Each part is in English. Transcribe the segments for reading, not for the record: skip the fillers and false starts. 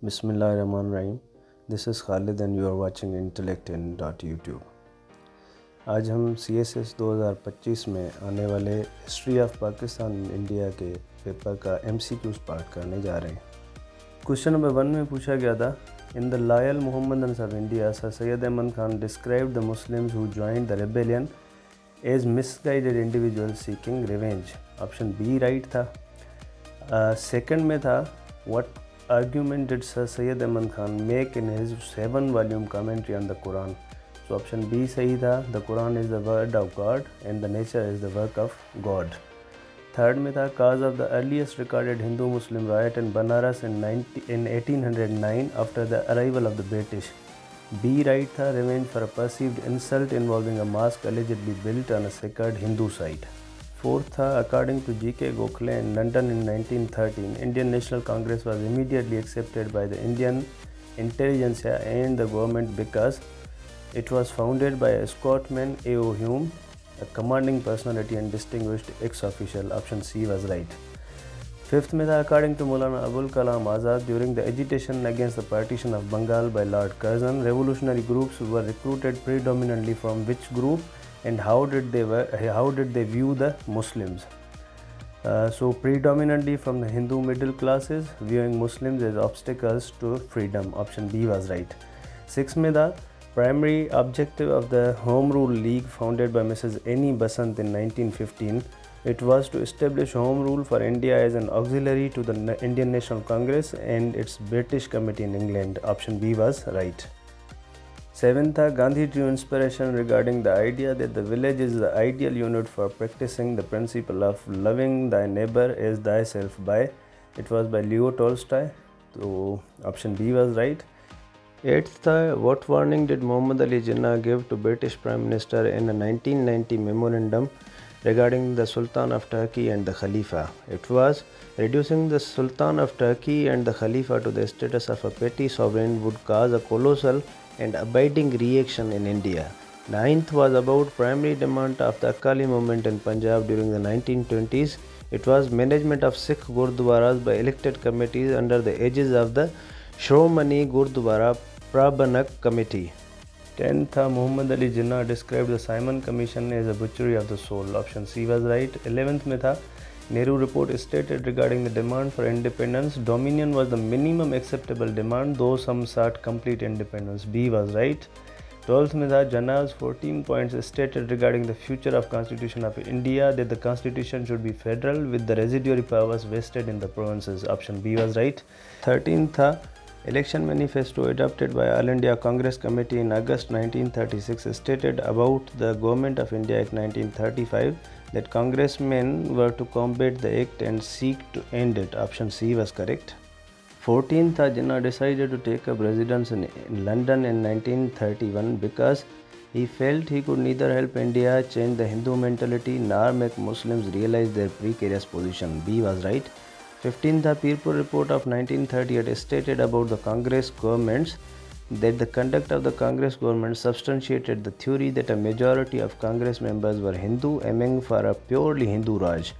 बिस्मिल्लाहिर्रहमानिर्रहीम। This is Khalid and you are watching intellect in .YouTube. आज हम CSS 2025 में आने वाले हिस्ट्री ऑफ पाकिस्तान इंडिया के पेपर का MCQs पार्ट करने जा रहे हैं। क्वेश्चन नंबर 1 में पूछा गया था, in the loyal Mohammedans of India sir Syed Ahmad Khan describe the Muslims who joined the rebellion as misguided individual seeking revenge. Option b right था। सेकंड में था, what argument did Sir Syed Ahmad Khan make in his 7-volume commentary on the Quran? So option B सही था, the Quran is the word of God and the nature is the work of God. Third में था, cause of the earliest recorded Hindu-Muslim riot in Banaras in 1809 after the arrival of the British. B right था, revenge for a perceived insult involving a mosque allegedly built on a sacred Hindu site. Fourth था, according to G.K. Gokhale in London in 1913, Indian National Congress was immediately accepted by the Indian intelligentsia and the government because it was founded by a Scotsman A.O. Hume, a commanding personality and distinguished ex-official. Option C was right. Fifth में था, according to Maulana Abul Kalam Azad, during the agitation against the partition of Bengal by Lord Curzon, revolutionary groups were recruited predominantly from which group? And how did they view the Muslims? So predominantly from the Hindu middle classes, viewing Muslims as obstacles to freedom. Option B was right. Sixth में था, primary objective of the Home Rule League founded by Mrs. Annie Besant in 1915. It was to establish Home Rule for India as an auxiliary to the Indian National Congress and its British Committee in England. Option B was right. Seventh था, Gandhi drew inspiration regarding the idea that the village is the ideal unit for practicing the principle of loving thy neighbor as thyself by. It was by Leo Tolstoy. So option B was right. Eighth था, what warning did Muhammad Ali Jinnah give to British Prime Minister in a 1990 memorandum regarding the Sultan of Turkey and the Khalifa? It was, reducing the Sultan of Turkey and the Khalifa to the status of a petty sovereign would cause a colossal and abiding reaction in India. Ninth was about primary demand of the Akali movement in Punjab during the 1920s. It was management of Sikh Gurdwaras by elected committees under the aegis of the Shromani Gurdwara Prabhanak Committee. 10th था, Muhammad Ali Jinnah described the Simon Commission as a butchery of the soul. Option C was right. 11th में था, Nehru report stated regarding the demand for independence, dominion was the minimum acceptable demand, though some sought complete independence. B was right. 12th में था, Jinnah's 14 points stated regarding the future of Constitution of India that the Constitution should be federal with the residuary powers vested in the provinces. Option B was right. 13th था, election manifesto adopted by All India Congress Committee in August 1936 stated about the Government of India Act 1935 that congressmen were to combat the act and seek to end it. Option C was correct. 14th, Jinnah decided to take up residence in London in 1931 because he felt he could neither help India change the Hindu mentality nor make Muslims realize their precarious position. B was right. 15th, the Pirpur report of 1938 stated about the Congress governments that the conduct of the Congress government substantiated the theory that a majority of Congress members were Hindu, aiming for a purely Hindu Raj.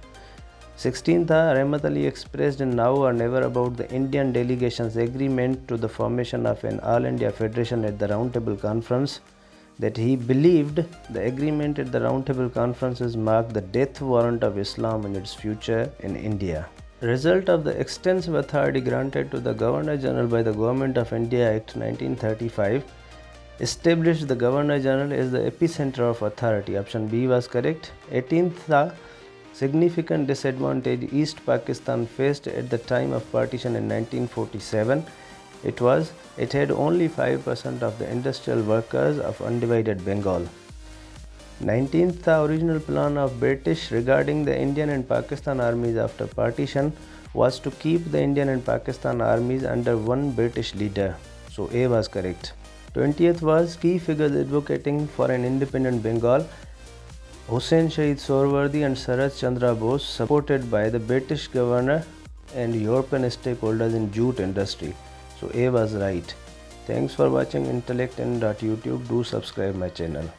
16th, Rahmat Ali expressed in Now or Never about the Indian delegation's agreement to the formation of an All India Federation at the Round Table Conference, that he believed the agreement at the Round Table Conferences marked the death warrant of Islam and its future in India. Result of the extensive authority granted to the Governor General by the Government of India Act 1935 established the Governor General as the epicenter of authority. Option B was correct. 18th, the significant disadvantage East Pakistan faced at the time of partition in 1947. It had only 5% of the industrial workers of undivided Bengal. 19th, the original plan of British regarding the Indian and Pakistan armies after partition was to keep the Indian and Pakistan armies under one British leader. So A was correct. 20th was key figures advocating for an independent Bengal, Hussain Shahid Sohrawardi and Sarath Chandra Bose, supported by the British governor and European stakeholders in jute industry. So A was right. Thanks for watching Intellect in .YouTube. Do subscribe my channel.